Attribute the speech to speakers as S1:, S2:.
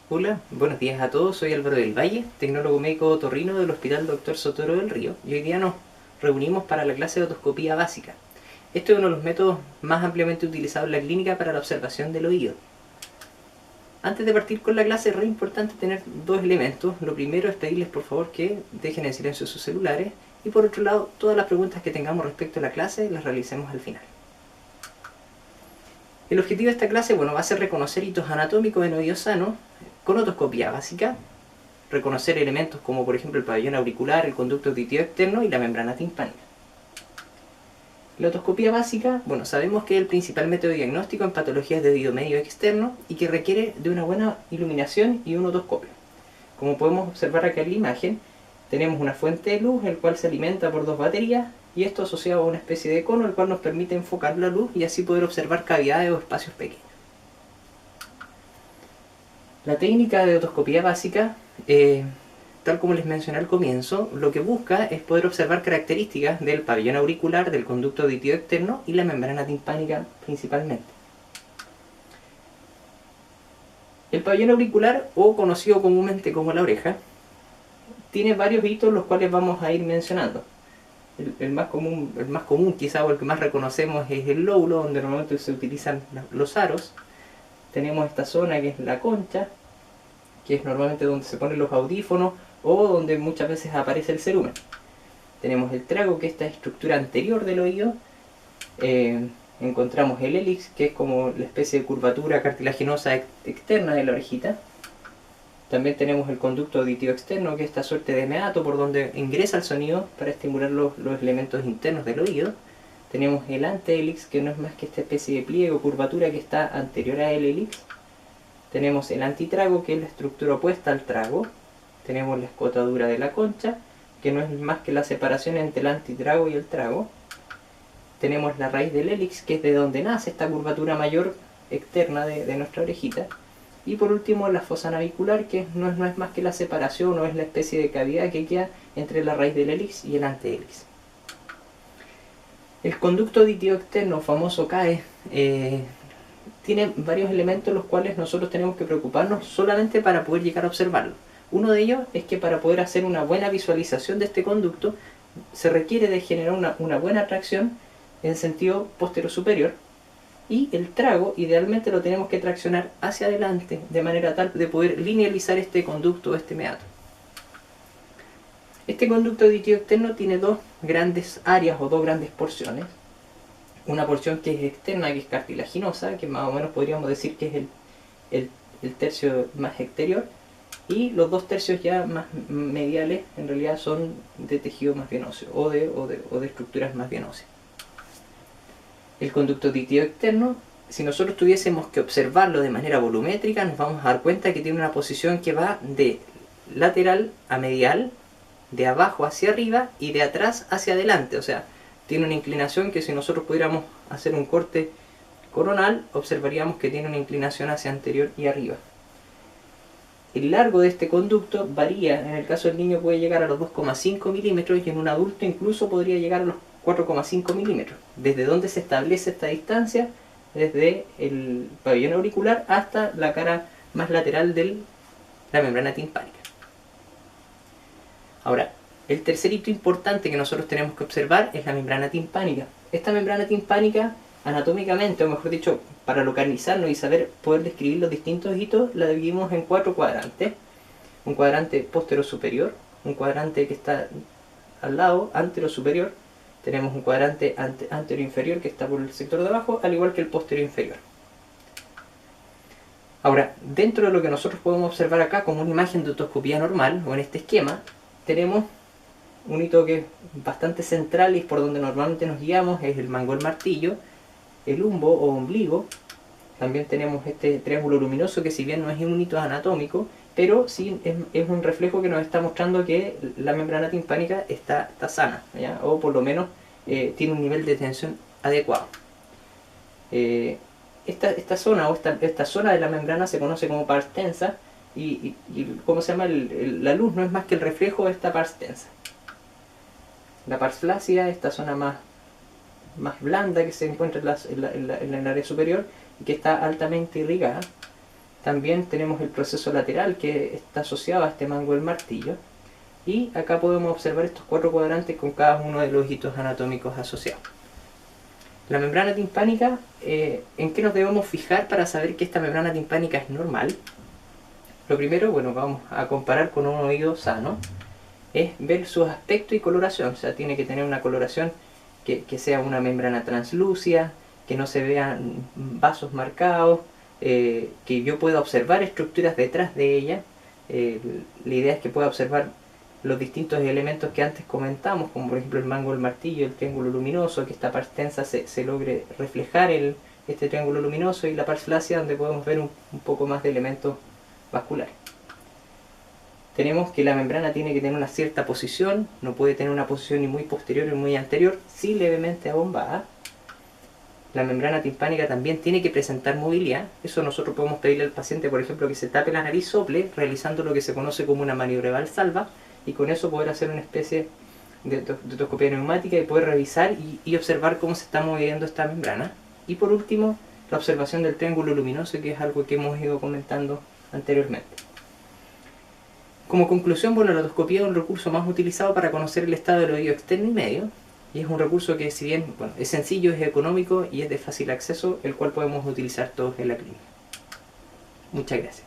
S1: Hola, buenos días a todos, soy Álvaro del Valle, tecnólogo médico otorrino del Hospital Dr. Sotero del Río, y hoy día nos reunimos para la clase de otoscopía básica. Este es uno de los métodos más ampliamente utilizados en la clínica para la observación del oído. Antes de partir con la clase es re importante tener dos elementos. Lo primero es pedirles por favor que dejen en silencio sus celulares, y por otro lado, todas las preguntas que tengamos respecto a la clase las realicemos al final. El objetivo de esta clase va a ser reconocer hitos anatómicos en oído sano con otoscopía básica, reconocer elementos como por ejemplo el pabellón auricular, el conducto auditivo externo y la membrana timpánica. La otoscopía básica, sabemos que es el principal método de diagnóstico en patologías de oído medio externo y que requiere de una buena iluminación y un otoscopio. Como podemos observar acá en la imagen, tenemos una fuente de luz el cual se alimenta por dos baterías, y esto asociado a una especie de cono el cual nos permite enfocar la luz y así poder observar cavidades o espacios pequeños. La técnica de otoscopía básica, tal como les mencioné al comienzo, lo que busca es poder observar características del pabellón auricular, del conducto auditivo externo y la membrana timpánica principalmente. El pabellón auricular, o conocido comúnmente como la oreja, tiene varios hitos los cuales vamos a ir mencionando. El más común quizá, o el que más reconocemos, es el lóbulo, donde normalmente se utilizan los aros. Tenemos esta zona que es la concha, que es normalmente donde se ponen los audífonos o donde muchas veces aparece el cerumen. Tenemos el trago, que es esta estructura anterior del oído. Encontramos el hélix, que es como la especie de curvatura cartilaginosa externa de la orejita. También tenemos el conducto auditivo externo, que es esta suerte de meato por donde ingresa el sonido para estimular los elementos internos del oído. Tenemos el antehélix, que no es más que esta especie de pliegue o curvatura que está anterior al hélix. Tenemos el antitrago, que es la estructura opuesta al trago. Tenemos la escotadura de la concha, que no es más que la separación entre el antitrago y el trago. Tenemos la raíz del hélix, que es de donde nace esta curvatura mayor externa de nuestra orejita. Y por último la fosa navicular, que no es más que la separación o es la especie de cavidad que queda entre la raíz del hélix y el antehélix. El conducto auditivo externo, famoso CAE, tiene varios elementos los cuales nosotros tenemos que preocuparnos solamente para poder llegar a observarlo. Uno de ellos es que para poder hacer una buena visualización de este conducto se requiere de generar una buena tracción en sentido posterior-superior, y el trago idealmente lo tenemos que traccionar hacia adelante de manera tal de poder linealizar este conducto o este meato. Este conducto auditivo externo tiene dos grandes áreas o dos grandes porciones. Una porción que es externa, que es cartilaginosa, que más o menos podríamos decir que es el tercio más exterior, y los dos tercios ya más mediales en realidad son de tejido más bien óseo o de estructuras más bien óseas. El conducto auditivo externo, si nosotros tuviésemos que observarlo de manera volumétrica, nos vamos a dar cuenta que tiene una posición que va de lateral a medial, de abajo hacia arriba y de atrás hacia adelante. O sea, tiene una inclinación que si nosotros pudiéramos hacer un corte coronal, observaríamos que tiene una inclinación hacia anterior y arriba. El largo de este conducto varía. En el caso del niño puede llegar a los 2,5 milímetros y en un adulto incluso podría llegar a los 4,5 milímetros. ¿Desde dónde se establece esta distancia? Desde el pabellón auricular hasta la cara más lateral de la membrana timpánica. Ahora, el tercer hito importante que nosotros tenemos que observar es la membrana timpánica. Esta membrana timpánica, anatómicamente, o mejor dicho, para localizarnos y poder describir los distintos hitos, la dividimos en 4 cuadrantes. Un cuadrante posterior-superior, un cuadrante que está al lado, antero-superior. Tenemos un cuadrante anterior-inferior que está por el sector de abajo, al igual que el posterior-inferior. Ahora, dentro de lo que nosotros podemos observar acá como una imagen de otoscopía normal, o en este esquema, tenemos un hito que es bastante central y es por donde normalmente nos guiamos, es el mango del martillo, el umbo o ombligo. También tenemos este triángulo luminoso que, si bien no es un hito anatómico, pero sí es un reflejo que nos está mostrando que la membrana timpánica está sana, ¿ya? O por lo menos tiene un nivel de tensión adecuado. Esta zona de la membrana se conoce como pars tensa, y ¿cómo se llama? La luz no es más que el reflejo de esta pars tensa. La pars flácida, esta zona más blanda que se encuentra en el área superior y que está altamente irrigada. También tenemos el proceso lateral que está asociado a este mango del martillo. Y acá podemos observar estos 4 cuadrantes con cada uno de los hitos anatómicos asociados. La membrana timpánica, ¿en qué nos debemos fijar para saber que esta membrana timpánica es normal? Lo primero, bueno, vamos a comparar con un oído sano, es ver su aspecto y coloración. O sea, tiene que tener una coloración que sea una membrana translúcida, que no se vean vasos marcados, que yo pueda observar estructuras detrás de ella. La idea es que pueda observar los distintos elementos que antes comentamos, como por ejemplo el mango del martillo, el triángulo luminoso, que esta parte extensa se logre reflejar este triángulo luminoso, y la parte flácida donde podemos ver un poco más de elementos vasculares. Tenemos que la membrana tiene que tener una cierta posición, no puede tener una posición ni muy posterior ni muy anterior, sí levemente abombada. La membrana timpánica también tiene que presentar movilidad. Eso nosotros podemos pedirle al paciente, por ejemplo, que se tape la nariz, sople, realizando lo que se conoce como una maniobra valsalva, y con eso poder hacer una especie de otoscopia neumática y poder revisar y observar cómo se está moviendo esta membrana. Y por último, la observación del triángulo luminoso, que es algo que hemos ido comentando anteriormente. Como conclusión, bueno, la otoscopia es un recurso más utilizado para conocer el estado del oído externo y medio, y es un recurso que, si bien es sencillo, es económico y es de fácil acceso, el cual podemos utilizar todos en la clínica. Muchas gracias.